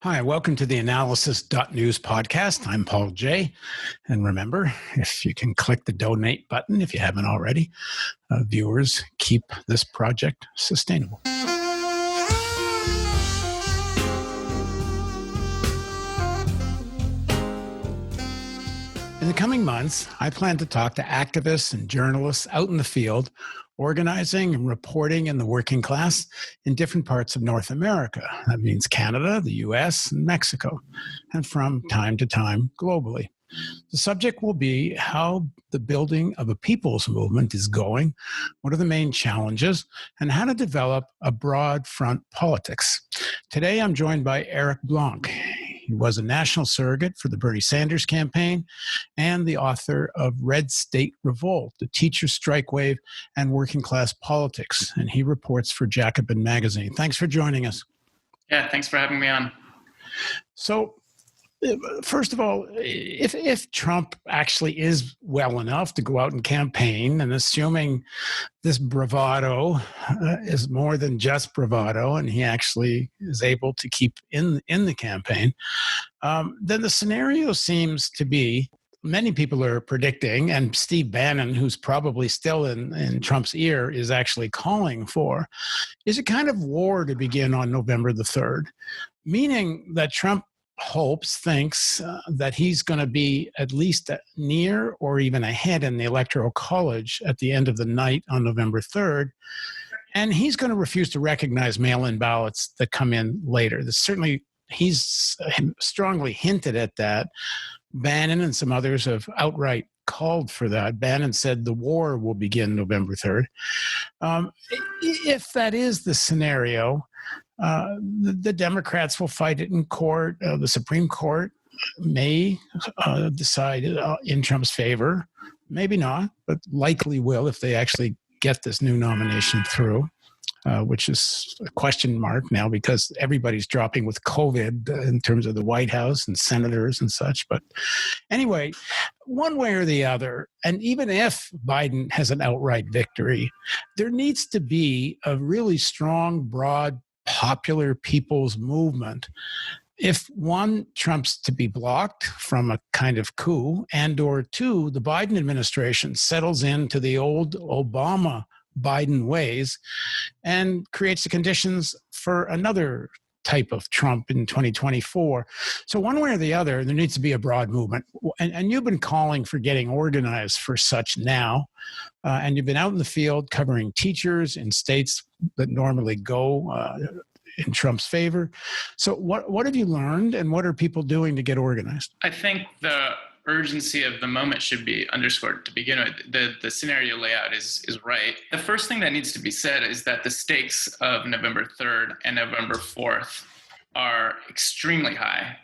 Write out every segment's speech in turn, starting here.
Hi, welcome to the theAnalysis.news podcast. I'm Paul J. And remember, if you can click the donate button, if you haven't already, viewers keep this project sustainable. In the coming months, I plan to talk to activists and journalists out in the field, organizing and reporting in the working class in different parts of North America. That means Canada, the US, and Mexico, and from time to time globally. The subject will be how the building of a people's movement is going, what are the main challenges, and how to develop a broad front politics. Today, I'm joined by Eric Blanc. He was a national surrogate for the Bernie Sanders campaign and the author of Red State Revolt, the Teacher Strike Wave and Working Class Politics. And he reports for Jacobin Magazine. Thanks for joining us. Yeah, thanks for having me on. So, first of all, if Trump actually is well enough to go out and campaign, and assuming this bravado is more than just bravado, and he actually is able to keep in the campaign, then the scenario seems to be, many people are predicting, and Steve Bannon, who's probably still in Trump's ear, is actually calling for, is a kind of war to begin on November the 3rd, meaning that Trump thinks that he's going to be at least near or even ahead in the Electoral College at the end of the night on November 3rd. And he's going to refuse to recognize mail-in ballots that come in later. He's strongly hinted at that. Bannon and some others have outright called for that. Bannon said the war will begin November 3rd. If that is the scenario, the Democrats will fight it in court. The Supreme Court may decide in Trump's favor. Maybe not, but likely will if they actually get this new nomination through, which is a question mark now because everybody's dropping with COVID in terms of the White House and senators and such. But anyway, one way or the other, and even if Biden has an outright victory, there needs to be a really strong, broad, popular people's movement. If one, Trump's to be blocked from a kind of coup, and or two, the Biden administration settles into the old Obama-Biden ways and creates the conditions for another type of Trump in 2024. So one way or the other, there needs to be a broad movement. And you've been calling for getting organized for such now. And you've been out in the field covering teachers in states that normally go in Trump's favor. So what have you learned, and what are people doing to get organized? I think the urgency of the moment should be underscored to begin with. The scenario layout is right. The first thing that needs to be said is that the stakes of November 3rd and November 4th are extremely high.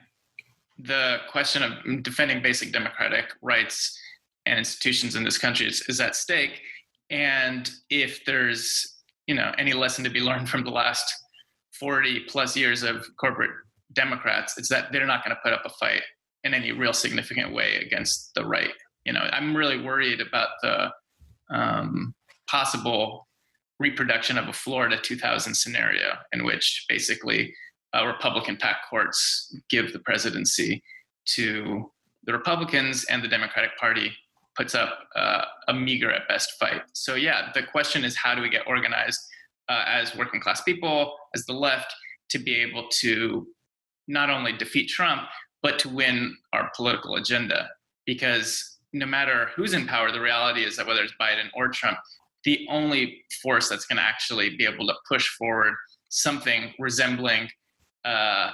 The question of defending basic democratic rights and institutions in this country is at stake. And if there's any lesson to be learned from the last 40 plus years of corporate Democrats, it's that they're not going to put up a fight in any real significant way against the right. I'm really worried about the possible reproduction of a Florida 2000 scenario in which basically Republican-packed courts give the presidency to the Republicans and the Democratic Party puts up a meager at best fight. So yeah, the question is, how do we get organized as working class people, as the left, to be able to not only defeat Trump, but to win our political agenda? Because no matter who's in power, the reality is that whether it's Biden or Trump, the only force that's going to actually be able to push forward something resembling a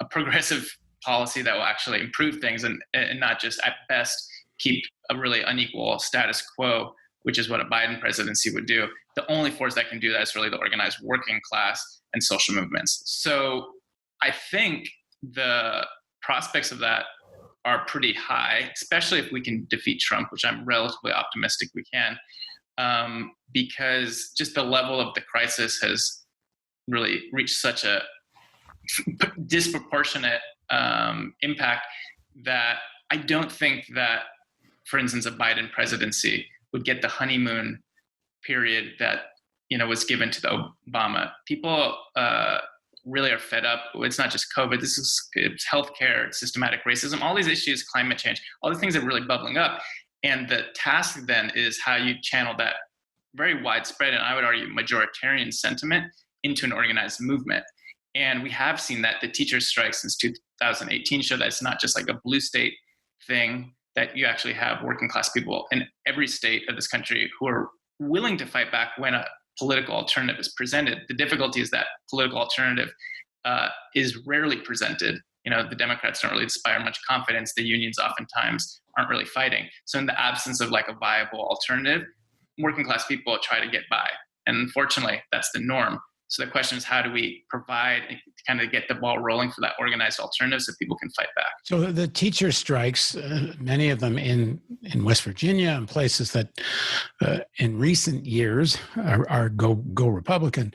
progressive policy that will actually improve things and not just at best keep a really unequal status quo, which is what a Biden presidency would do. The only force that can do that is really the organized working class and social movements. So I think the prospects of that are pretty high, especially if we can defeat Trump, which I'm relatively optimistic we can, because just the level of the crisis has really reached such a disproportionate impact that I don't think that, for instance, a Biden presidency would get the honeymoon period that was given to the Obama. People really are fed up. It's not just COVID. It's healthcare, it's systematic racism, all these issues, climate change, all the things that are really bubbling up. And the task then is how you channel that very widespread, and I would argue majoritarian sentiment into an organized movement. And we have seen that the teachers' strike since 2018 show that it's not just like a blue state thing, that you actually have working class people in every state of this country who are willing to fight back when a political alternative is presented. The difficulty is that political alternative is rarely presented. The Democrats don't really inspire much confidence. The unions oftentimes aren't really fighting. So in the absence of like a viable alternative, working class people try to get by. And unfortunately, that's the norm. So the question is, how do we provide and kind of get the ball rolling for that organized alternative so people can fight back? So the teacher strikes, many of them in West Virginia and places that in recent years are go Republican.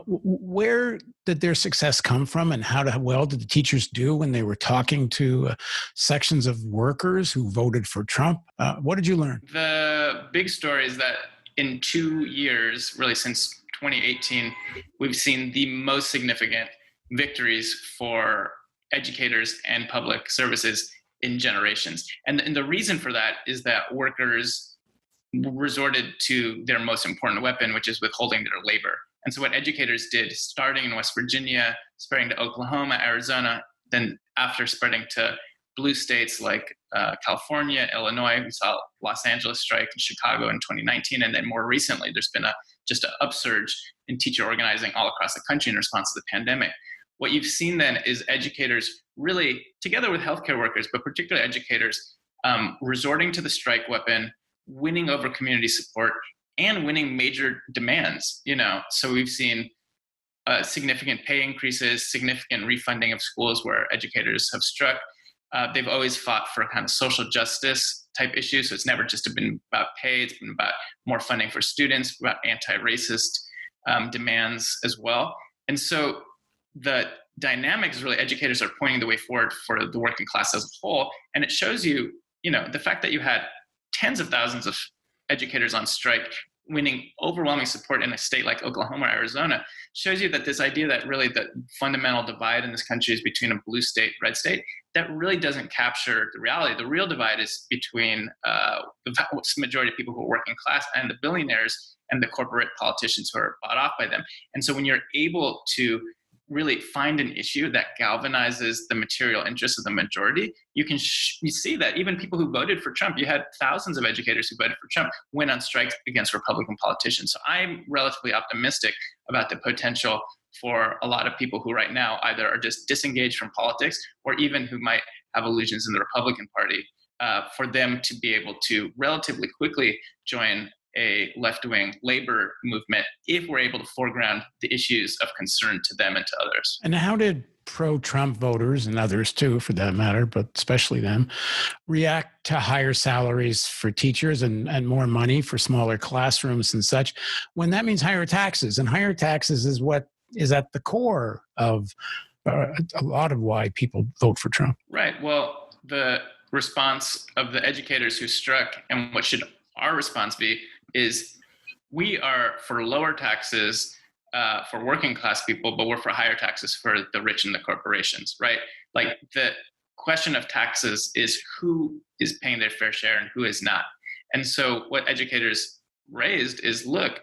Where did their success come from, and how well did the teachers do when they were talking to sections of workers who voted for Trump? What did you learn? The big story is that in 2 years, really since 2018, we've seen the most significant victories for educators and public services in generations. And the reason for that is that workers resorted to their most important weapon, which is withholding their labor. And so what educators did, starting in West Virginia, spreading to Oklahoma, Arizona, then after spreading to blue states like California, Illinois, we saw Los Angeles strike, in Chicago in 2019, and then more recently, there's been just an upsurge in teacher organizing all across the country in response to the pandemic. What you've seen then is educators really, together with healthcare workers, but particularly educators, resorting to the strike weapon, winning over community support, and winning major demands. So we've seen significant pay increases, significant refunding of schools where educators have struck. They've always fought for kind of social justice type issues. So it's never just been about pay. It's been about more funding for students, about anti-racist demands as well. And so the dynamic is really educators are pointing the way forward for the working class as a whole. And it shows you, the fact that you had tens of thousands of educators on strike winning overwhelming support in a state like Oklahoma or Arizona shows you that this idea that really the fundamental divide in this country is between a blue state, red state, that really doesn't capture the reality. The real divide is between the majority of people who are working class and the billionaires and the corporate politicians who are bought off by them. And so when you're able to really find an issue that galvanizes the material interests of the majority, you see that even people who voted for Trump, you had thousands of educators who voted for Trump went on strike against Republican politicians. So I'm relatively optimistic about the potential for a lot of people who right now either are just disengaged from politics or even who might have illusions in the Republican Party, for them to be able to relatively quickly join a left-wing labor movement if we're able to foreground the issues of concern to them and to others. And how did pro-Trump voters, and others too for that matter, but especially them, react to higher salaries for teachers and more money for smaller classrooms and such, when that means higher taxes? And higher taxes is what is at the core of a lot of why people vote for Trump. Right. Well, the response of the educators who struck, and what should our response be, is we are for lower taxes for working class people, but we're for higher taxes for the rich and the corporations, right? Like the question of taxes is who is paying their fair share and who is not. And so what educators raised is, look,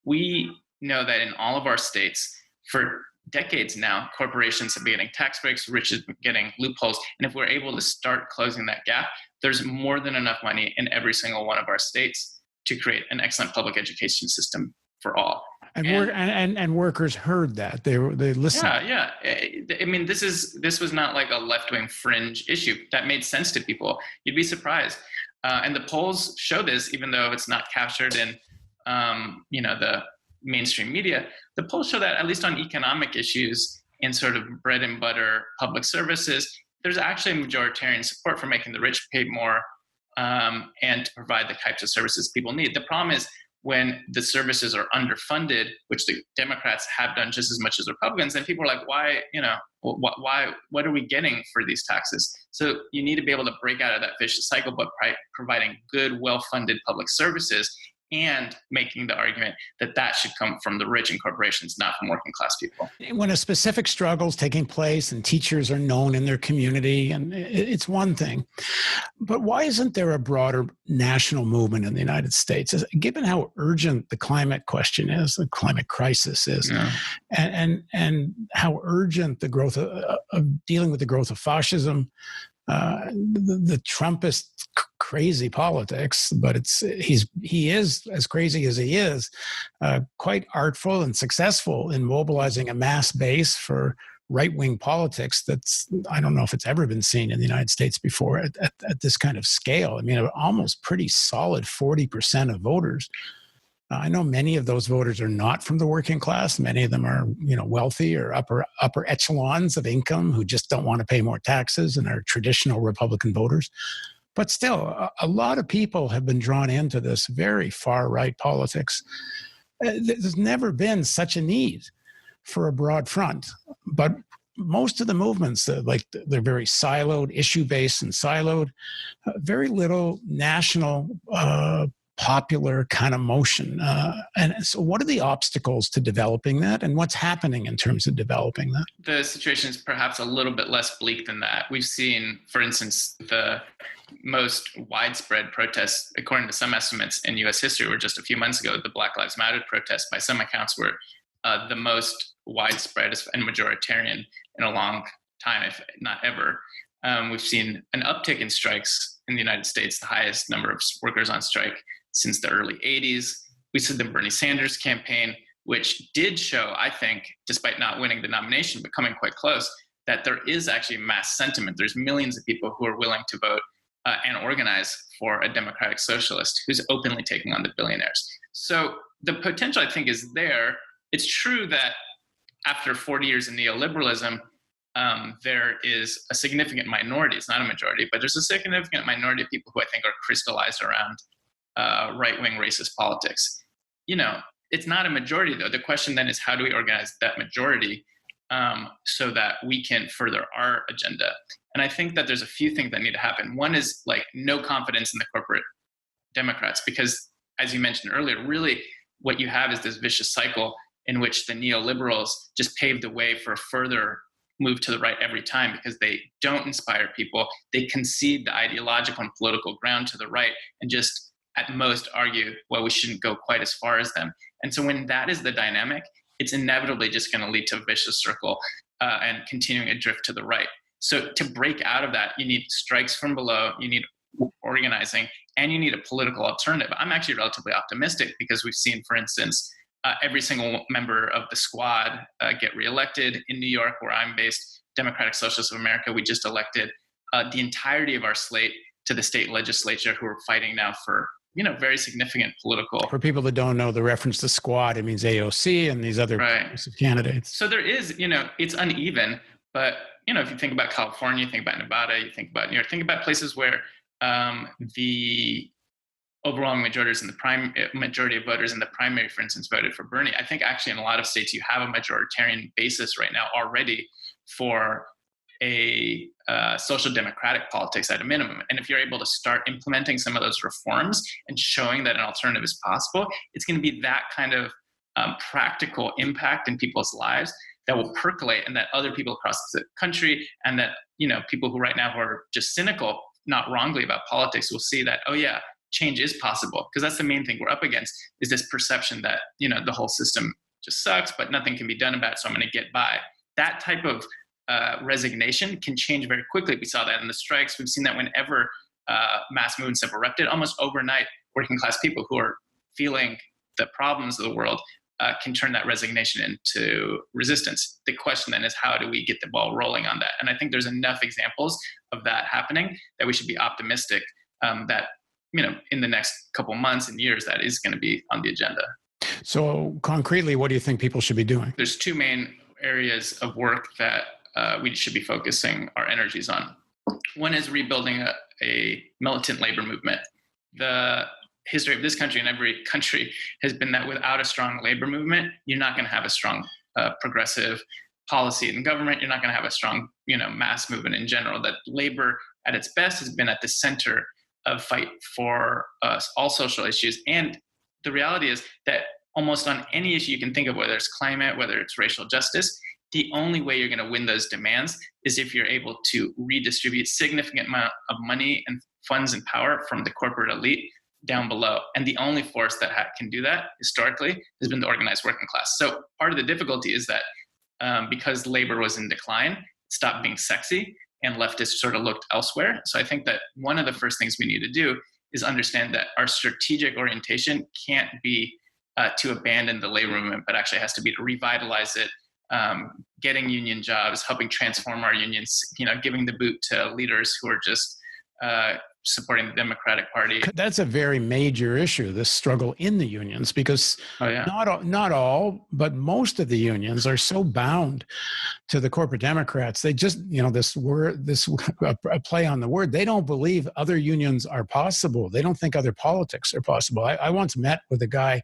we know that in all of our states for decades now, corporations have been getting tax breaks, rich have been getting loopholes. And if we're able to start closing that gap, there's more than enough money in every single one of our states to create an excellent public education system for all. And workers heard that. They listened. Yeah. I mean, this was not like a left-wing fringe issue. That made sense to people. You'd be surprised. And the polls show this, even though it's not captured in the mainstream media. The polls show that at least on economic issues and sort of bread and butter public services, there's actually a majoritarian support for making the rich pay more and to provide the types of services people need. The problem is when the services are underfunded, which the Democrats have done just as much as Republicans, then people are like, why, what are we getting for these taxes? So you need to be able to break out of that vicious cycle, but by providing good, well-funded public services and making the argument that that should come from the rich and corporations, not from working class people. When a specific struggle is taking place and teachers are known in their community, and it's one thing. But why isn't there a broader national movement in the United States? Given how urgent the climate question is, the climate crisis is, and how urgent the growth of dealing with the growth of fascism, the Trumpist crazy politics, but he is, as crazy as he is, quite artful and successful in mobilizing a mass base for right-wing politics I don't know if it's ever been seen in the United States before at this kind of scale. I mean, almost pretty solid 40% of voters. I know many of those voters are not from the working class. Many of them are, wealthy or upper echelons of income who just don't want to pay more taxes and are traditional Republican voters. But still, a lot of people have been drawn into this very far-right politics. There's never been such a need for a broad front. But most of the movements, they're very siloed, issue-based and siloed. Very little national popular kind of motion. And so what are the obstacles to developing that, and what's happening in terms of developing that? The situation is perhaps a little bit less bleak than that. We've seen, for instance, the most widespread protests, according to some estimates in U.S. history, were just a few months ago. The Black Lives Matter protests, by some accounts, were the most widespread and majoritarian in a long time, if not ever. We've seen an uptick in strikes in the United States, the highest number of workers on strike since the early 80s. We saw the Bernie Sanders campaign, which did show, I think, despite not winning the nomination, but coming quite close, that there is actually mass sentiment. There's millions of people who are willing to vote and organize for a democratic socialist who's openly taking on the billionaires. So the potential, I think, is there. It's true that after 40 years of neoliberalism, there is a significant minority, it's not a majority, but there's a significant minority of people who I think are crystallized around right-wing racist politics. It's not a majority, though. The question then is, how do we organize that majority so that we can further our agenda? And I think that there's a few things that need to happen. One is no confidence in the corporate Democrats, because as you mentioned earlier, really what you have is this vicious cycle in which the neoliberals just pave the way for a further move to the right every time, because they don't inspire people. They concede the ideological and political ground to the right and just at most argue, well, we shouldn't go quite as far as them. And so when that is the dynamic, it's inevitably just going to lead to a vicious circle and continuing a drift to the right. So to break out of that, you need strikes from below, you need organizing, and you need a political alternative. I'm actually relatively optimistic because we've seen, for instance, every single member of the squad get reelected. In New York, where I'm based, Democratic Socialists of America, we just elected the entirety of our slate to the state legislature, who are fighting now for very significant political. For people that don't know, the reference to squad, it means AOC and these other candidates. So there is, it's uneven, but if you think about California, you think about Nevada, you think about New York, think about places where the overwhelming majority of voters in the primary, for instance, voted for Bernie. I think actually in a lot of states you have a majoritarian basis right now already for a social democratic politics at a minimum. And if you're able to start implementing some of those reforms and showing that an alternative is possible, it's going to be that kind of practical impact in people's lives that will percolate, and that other people across the country and that people who right now who are just cynical, not wrongly, about politics will see that, oh yeah, change is possible. Because that's the main thing we're up against, is this perception that the whole system just sucks, but nothing can be done about it, so I'm going to get by. That type of resignation can change very quickly. We saw that in the strikes. We've seen that whenever mass movements have erupted, almost overnight, working class people who are feeling the problems of the world can turn that resignation into resistance. The question then is, how do we get the ball rolling on that? And I think there's enough examples of that happening that we should be optimistic that in the next couple months and years, that is going to be on the agenda. So concretely, what do you think people should be doing? There's two main areas of work that we should be focusing our energies on. One is rebuilding a militant labor movement. The history of this country and every country has been that without a strong labor movement, you're not going to have a strong progressive policy in government. You're not going to have a strong, mass movement in general. That labor at its best has been at the center of fight for all social issues and the reality is that almost on any issue you can think of, whether it's climate, whether it's racial justice, the only way you're going to win those demands is if you're able to redistribute significant amount of money and funds and power from the corporate elite down below. And the only force that can do that historically has been the organized working class. So part of the difficulty is that because labor was in decline, it stopped being sexy and leftists sort of looked elsewhere. So I think that one of the first things we need to do is understand that our strategic orientation can't be to abandon the labor movement, but actually has to be to revitalize it, getting union jobs, helping transform our unions, giving the boot to leaders who are just supporting the Democratic Party. That's a very major issue, this struggle in the unions, because not all, but most of the unions are so bound to the corporate Democrats. They just, a play on the word, they don't believe other unions are possible. They don't think other politics are possible. I once met with a guy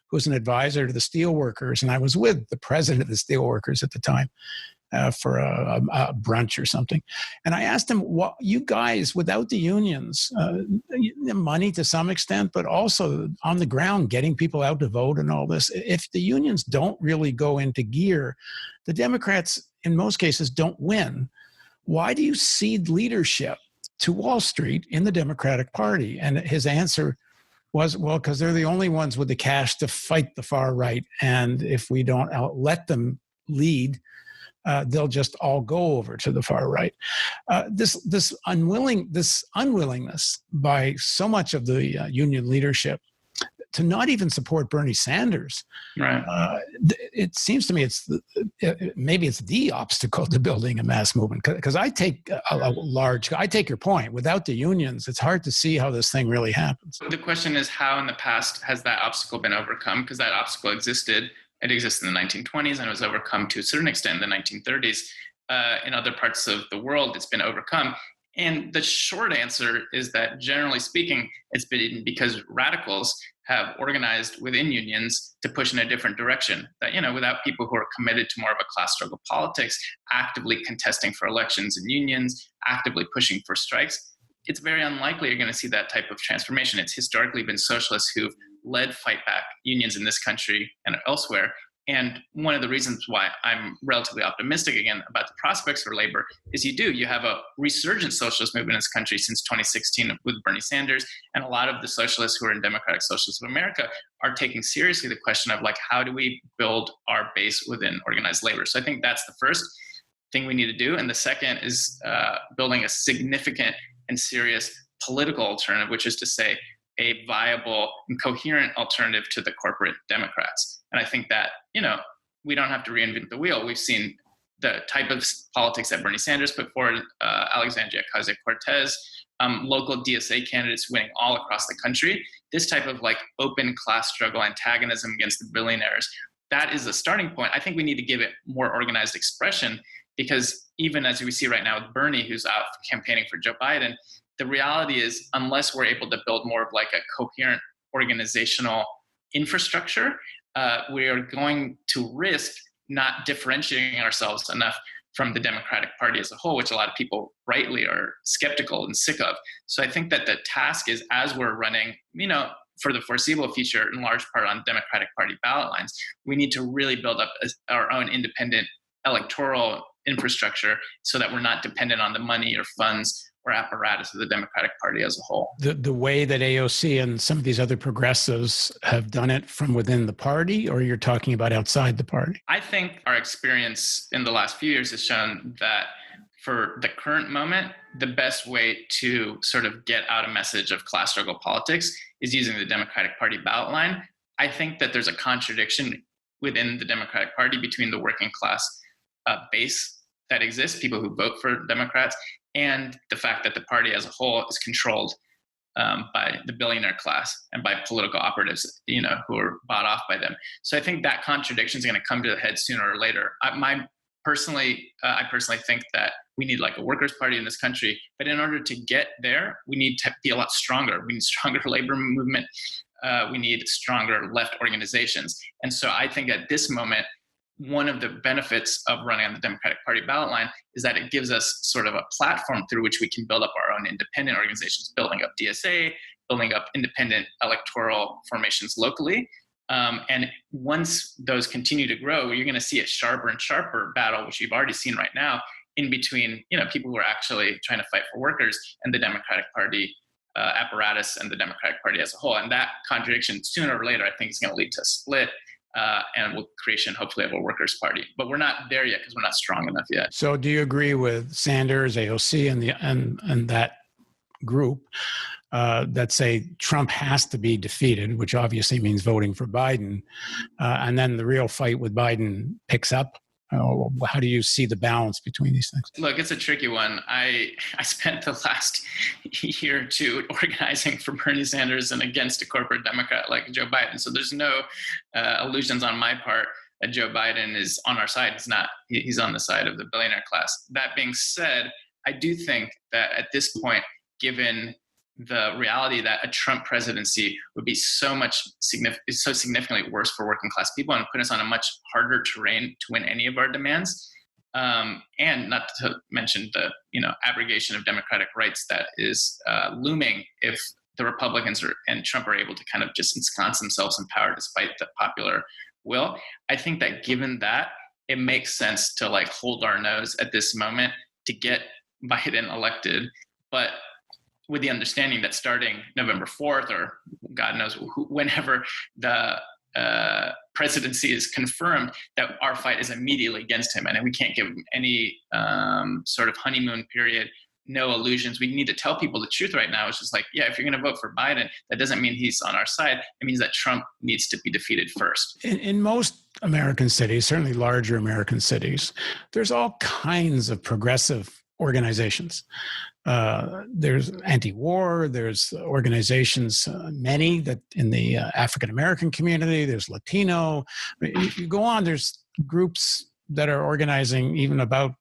who was an advisor to the steelworkers, and I was with the president of the steelworkers at the time for a brunch or something. And I asked him, what you guys, without the unions, money to some extent, but also on the ground, getting people out to vote and all this, if the unions don't really go into gear, the Democrats, in most cases, don't win. Why do you cede leadership to Wall Street in the Democratic Party? And his answer was, well, because they're the only ones with the cash to fight the far right. And if we don't let them lead, they'll just all go over to the far right. This unwillingness by so much of the union leadership to not even support Bernie Sanders. Right. It seems to me maybe it's the obstacle to building a mass movement. Because I take your point. Without the unions, it's hard to see how this thing really happens. The question is, how in the past has that obstacle been overcome? Because that obstacle existed. It existed in the 1920s and it was overcome to a certain extent in the 1930s. In other parts of the world, it's been overcome. And the short answer is that, generally speaking, it's been because radicals have organized within unions to push in a different direction. That, without people who are committed to more of a class struggle politics, actively contesting for elections in unions, actively pushing for strikes, it's very unlikely you're going to see that type of transformation. It's historically been socialists who've led fight back unions in this country and elsewhere. And one of the reasons why I'm relatively optimistic again about the prospects for labor is you have a resurgent socialist movement in this country since 2016 with Bernie Sanders. And a lot of the socialists who are in Democratic Socialists of America are taking seriously the question of how do we build our base within organized labor? So I think that's the first thing we need to do. And the second is building a significant and serious political alternative, which is to say a viable and coherent alternative to the corporate Democrats. And I think that, we don't have to reinvent the wheel. We've seen the type of politics that Bernie Sanders put forward, Alexandria Ocasio-Cortez, local DSA candidates winning all across the country. This type of open class struggle antagonism against the billionaires, that is the starting point. I think we need to give it more organized expression, because even as we see right now with Bernie, who's out campaigning for Joe Biden, the reality is, unless we're able to build more of a coherent organizational infrastructure, we are going to risk not differentiating ourselves enough from the Democratic Party as a whole, which a lot of people rightly are skeptical and sick of. So I think that the task is, as we're running, for the foreseeable future, in large part on Democratic Party ballot lines, we need to really build up our own independent electoral infrastructure so that we're not dependent on the money or funds or apparatus of the Democratic Party as a whole. The way that AOC and some of these other progressives have done it from within the party, or you're talking about outside the party? I think our experience in the last few years has shown that for the current moment, the best way to sort of get out a message of class struggle politics is using the Democratic Party ballot line. I think that there's a contradiction within the Democratic Party between the working class base that exists, people who vote for Democrats, and the fact that the party as a whole is controlled by the billionaire class and by political operatives, who are bought off by them. So I think that contradiction is going to come to a head sooner or later. I personally think that we need a workers' party in this country, but in order to get there, we need to be a lot stronger. We need stronger labor movement. We need stronger left organizations. And so I think at this moment, one of the benefits of running on the Democratic Party ballot line is that it gives us sort of a platform through which we can build up our own independent organizations, building up DSA, building up independent electoral formations locally. And once those continue to grow, you're going to see a sharper and sharper battle, which you've already seen right now, in between people who are actually trying to fight for workers and the Democratic Party apparatus and the Democratic Party as a whole. And that contradiction, sooner or later, I think is going to lead to a split and with creation, hopefully, of a workers' party. But we're not there yet because we're not strong enough yet. So do you agree with Sanders, AOC, and that group that say Trump has to be defeated, which obviously means voting for Biden, and then the real fight with Biden picks up? How do you see the balance between these things? Look, it's a tricky one. I spent the last year or two organizing for Bernie Sanders and against a corporate Democrat like Joe Biden. So there's no illusions on my part that Joe Biden is on our side. He's not. He's on the side of the billionaire class. That being said, I do think that at this point, given the reality that a Trump presidency would be so significantly worse for working class people and put us on a much harder terrain to win any of our demands. And not to mention the abrogation of democratic rights that is looming if the Republicans and Trump are able to kind of just ensconce themselves in power despite the popular will. I think that given that, it makes sense to hold our nose at this moment to get Biden elected, but with the understanding that starting November 4th, or God knows whenever the presidency is confirmed, that our fight is immediately against him. And we can't give him any sort of honeymoon period, no illusions. We need to tell people the truth right now. It's just if you're going to vote for Biden, that doesn't mean he's on our side. It means that Trump needs to be defeated first. In most American cities, certainly larger American cities, there's all kinds of progressive organizations. There's anti-war, there's organizations, many that in the African-American community, there's Latino. You go on, there's groups that are organizing even about,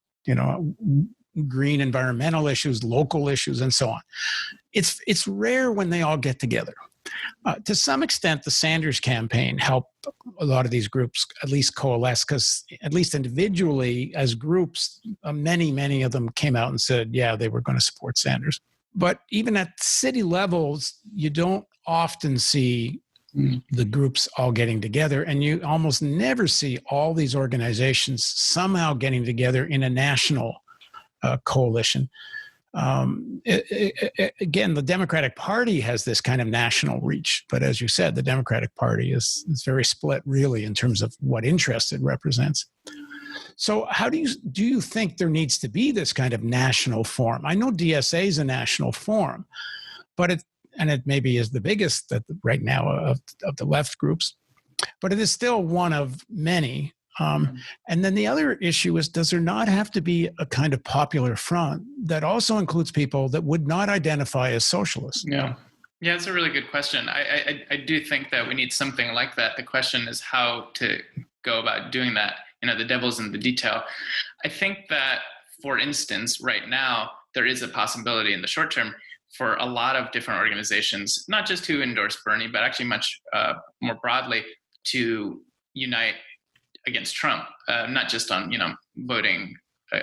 green environmental issues, local issues, and so on. It's rare when they all get together. To some extent, the Sanders campaign helped a lot of these groups at least coalesce, because at least individually as groups, many of them came out and said, yeah, they were going to support Sanders. But even at city levels, you don't often see the groups all getting together, and you almost never see all these organizations somehow getting together in a national coalition. Again, the Democratic Party has this kind of national reach, but as you said, the Democratic Party is very split, really, in terms of what interest it represents. So, how do you think there needs to be this kind of national forum? I know DSA is a national forum, but it maybe is the biggest right now of the left groups, but it is still one of many. And then the other issue is, does there not have to be a kind of popular front that also includes people that would not identify as socialists? Yeah, it's a really good question. I do think that we need something like that. The question is how to go about doing that. The devil's in the detail. I think that, for instance, right now, there is a possibility in the short term for a lot of different organizations, not just who endorse Bernie, but actually much more broadly, to unite against Trump, not just on voting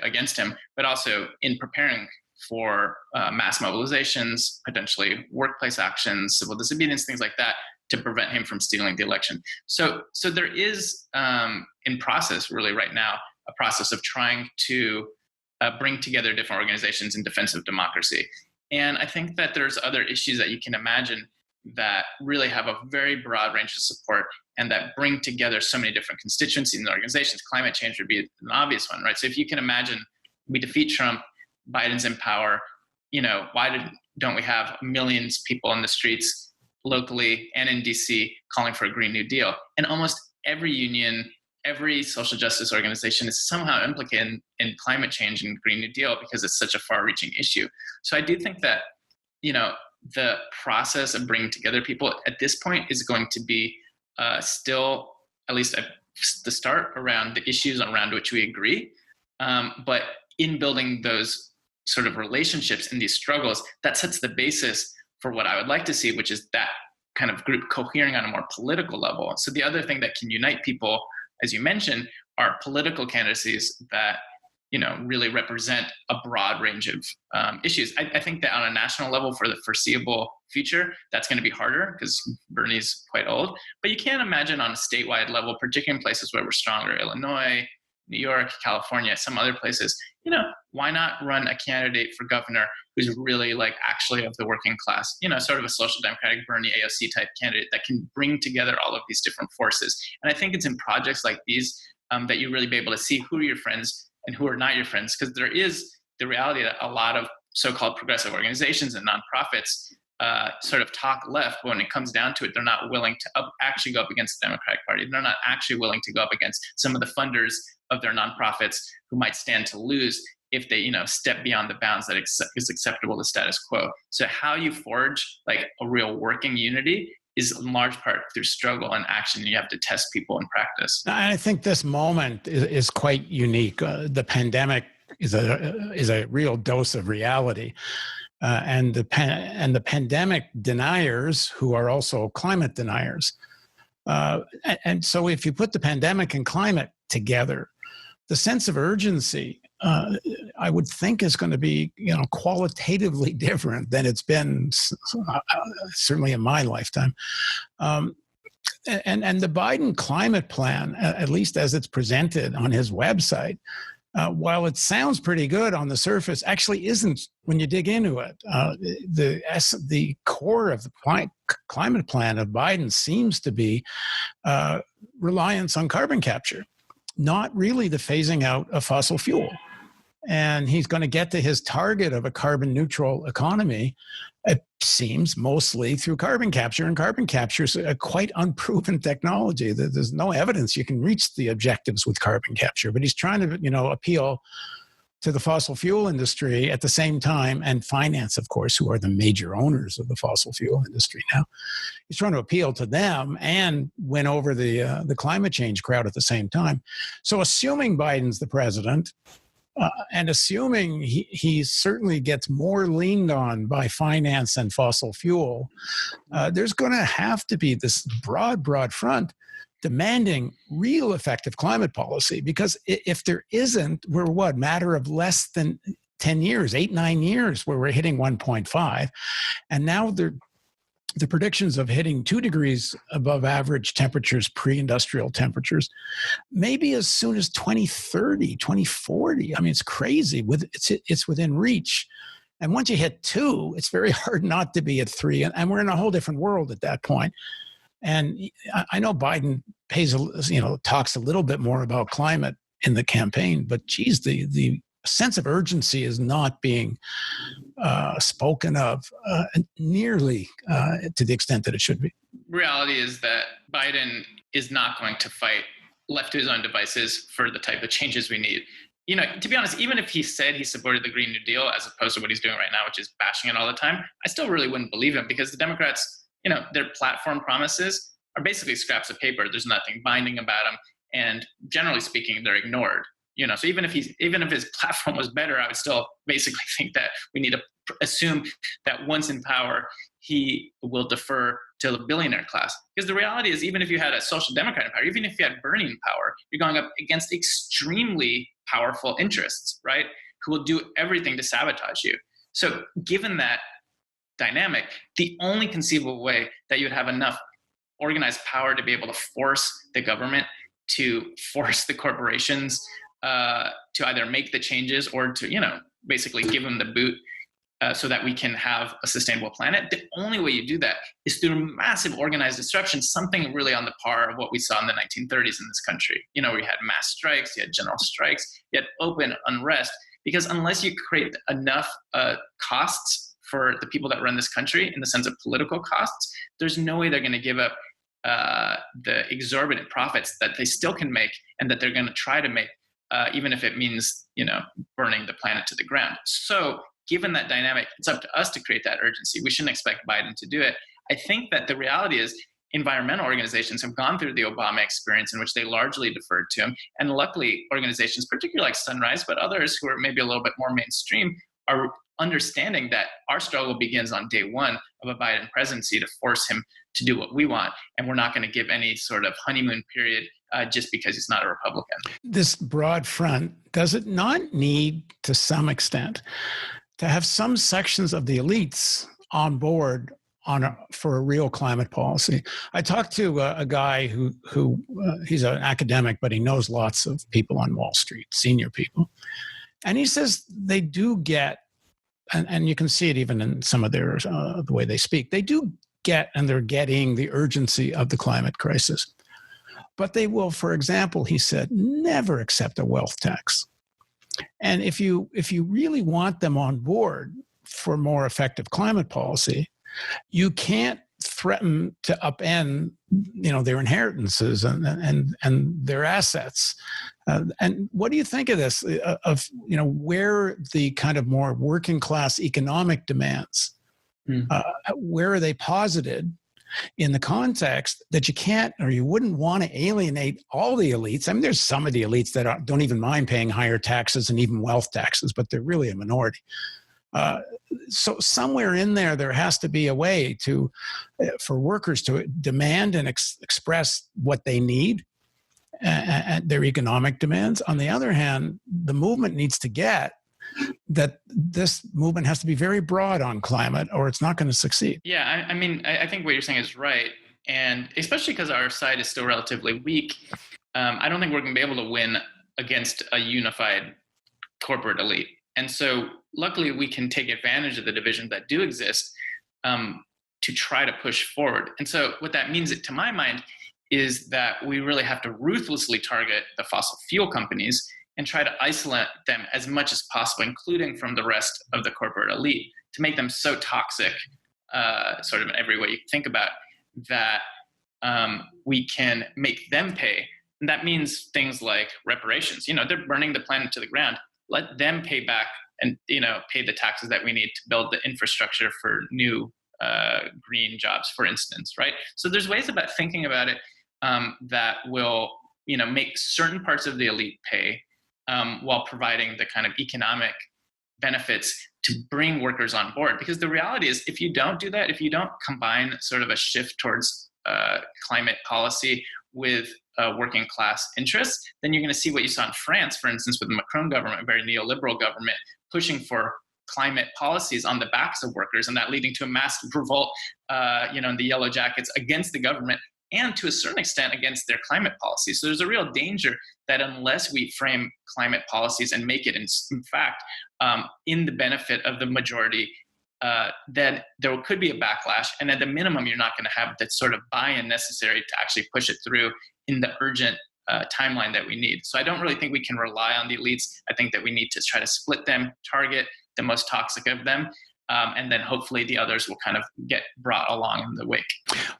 against him, but also in preparing for mass mobilizations, potentially workplace actions, civil disobedience, things like that, to prevent him from stealing the election. So there is in process really right now a process of trying to bring together different organizations in defense of democracy. And I think that there's other issues that you can imagine that really have a very broad range of support and that bring together so many different constituencies and organizations. Climate change would be an obvious one, right? So if you can imagine we defeat Trump, Biden's in power, why don't we have millions of people in the streets locally and in DC calling for a Green New Deal? And almost every union, every social justice organization is somehow implicated in climate change and Green New Deal because it's such a far-reaching issue. So I do think that, the process of bringing together people at this point is going to be still, at least at the start, around the issues around which we agree. But in building those sort of relationships in these struggles, that sets the basis for what I would like to see, which is that kind of group cohering on a more political level. So the other thing that can unite people, as you mentioned, are political candidacies that really represent a broad range of issues. I think that on a national level for the foreseeable future, that's going to be harder because Bernie's quite old. But you can imagine on a statewide level, particularly in places where we're stronger, Illinois, New York, California, some other places, why not run a candidate for governor who's really actually of the working class, sort of a social democratic Bernie AOC type candidate that can bring together all of these different forces. And I think it's in projects like these that you really be able to see who are your friends and who are not your friends, because there is the reality that a lot of so-called progressive organizations and nonprofits sort of talk left, but when it comes down to it, they're not willing to actually go up against the Democratic Party. They're not actually willing to go up against some of the funders of their nonprofits who might stand to lose if they, step beyond the bounds that is acceptable to status quo. So how you forge a real working unity is in large part through struggle and action. You have to test people in practice. I think this moment is quite unique. The pandemic is a real dose of reality. And the pandemic deniers who are also climate deniers. And so if you put the pandemic and climate together, the sense of urgency, I would think, is going to be, qualitatively different than it's been certainly in my lifetime. And the Biden climate plan, at least as it's presented on his website, while it sounds pretty good on the surface, actually isn't when you dig into it. The core of the climate plan of Biden seems to be reliance on carbon capture, not really the phasing out of fossil fuel. And he's going to get to his target of a carbon neutral economy, it seems, mostly through carbon capture. And carbon capture is a quite unproven technology. There's no evidence you can reach the objectives with carbon capture. But he's trying to, appeal to the fossil fuel industry at the same time, and finance, of course, who are the major owners of the fossil fuel industry now. He's trying to appeal to them and win over the climate change crowd at the same time. So assuming Biden's the president, and assuming he certainly gets more leaned on by finance and fossil fuel, there's going to have to be this broad front demanding real effective climate policy. Because if there isn't, we're matter of less than 10 years, 8-9 years, where we're hitting 1.5. And now the predictions of hitting 2 degrees above average temperatures, pre-industrial temperatures, maybe as soon as 2030, 2040. I mean, it's crazy. It's within reach. And once you hit 2, it's very hard not to be at 3. And we're in a whole different world at that point. And I know Biden talks a little bit more about climate in the campaign, but geez, the sense of urgency is not being spoken of nearly to the extent that it should be. Reality is that Biden is not going to fight left to his own devices for the type of changes we need. To be honest, even if he said he supported the Green New Deal as opposed to what he's doing right now, which is bashing it all the time, I still really wouldn't believe him, because the Democrats, their platform promises are basically scraps of paper. There's nothing binding about them. And generally speaking, they're ignored. So even if his platform was better, I would still basically think that we need to assume that once in power, he will defer to the billionaire class. Because the reality is, even if you had a social democrat in power, even if you had Bernie in power, you're going up against extremely powerful interests, right? Who will do everything to sabotage you. So given that dynamic, the only conceivable way that you would have enough organized power to be able to force the government, to force the corporations to either make the changes or to, basically give them the boot so that we can have a sustainable planet. The only way you do that is through massive organized disruption, something really on the par of what we saw in the 1930s in this country. We had mass strikes, you had general strikes, you had open unrest, because unless you create enough costs for the people that run this country in the sense of political costs, there's no way they're going to give up the exorbitant profits that they still can make and that they're going to try to make, even if it means, burning the planet to the ground. So given that dynamic, it's up to us to create that urgency. We shouldn't expect Biden to do it. I think that the reality is environmental organizations have gone through the Obama experience in which they largely deferred to him. And luckily, organizations, particularly like Sunrise, but others who are maybe a little bit more mainstream, are understanding that our struggle begins on day one of a Biden presidency to force him to do what we want. And we're not going to give any sort of honeymoon period just because he's not a Republican. This broad front, does it not need, to some extent, to have some sections of the elites on board for a real climate policy? I talked to a guy who he's an academic, but he knows lots of people on Wall Street, senior people. And he says they do get, and you can see it even in some of their, the way they speak, they do get, and they're getting the urgency of the climate crisis. But they will, for example, he said, never accept a wealth tax. And if you really want them on board for more effective climate policy, you can't threaten to upend, their inheritances and their assets. And what do you think of this? Where the kind of more working class economic demands, where are they posited in the context that you can't, or you wouldn't want to alienate all the elites? I mean, there's some of the elites that don't even mind paying higher taxes and even wealth taxes, but they're really a minority. So somewhere in there has to be a way for workers to demand and express what they need, and their economic demands. On the other hand, the movement needs to get that this movement has to be very broad on climate, or it's not going to succeed. Yeah, I think what you're saying is right. And especially because our side is still relatively weak, I don't think we're going to be able to win against a unified corporate elite. And so luckily we can take advantage of the divisions that do exist to try to push forward. And so what that means, to my mind, is that we really have to ruthlessly target the fossil fuel companies and try to isolate them as much as possible, including from the rest of the corporate elite, to make them so toxic, sort of in every way you think about, that we can make them pay. And that means things like reparations. They're burning the planet to the ground. Let them pay back and, pay the taxes that we need to build the infrastructure for new green jobs, for instance, right? So there's ways about thinking about it that will, make certain parts of the elite pay, while providing the kind of economic benefits to bring workers on board. Because the reality is, if you don't do that, if you don't combine sort of a shift towards climate policy with working class interests, then you're going to see what you saw in France, for instance, with the Macron government, a very neoliberal government, pushing for climate policies on the backs of workers, and that leading to a massive revolt, in the Yellow Jackets against the government, and to a certain extent against their climate policies. So there's a real danger that unless we frame climate policies and make it, in fact, in the benefit of the majority, then there could be a backlash. And at the minimum, you're not going to have that sort of buy-in necessary to actually push it through in the urgent timeline that we need. So I don't really think we can rely on the elites. I think that we need to try to split them, target the most toxic of them, and then hopefully the others will kind of get brought along in the wake.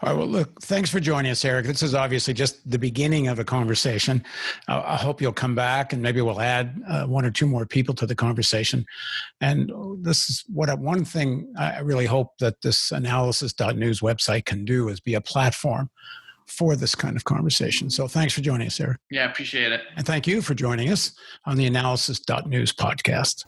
All right. Well, look, thanks for joining us, Eric. This is obviously just the beginning of a conversation. I hope you'll come back, and maybe we'll add one or two more people to the conversation. And this is one thing I really hope that this theAnalysis.news website can do, is be a platform for this kind of conversation. So thanks for joining us, Eric. Yeah, appreciate it. And thank you for joining us on the theAnalysis.news podcast.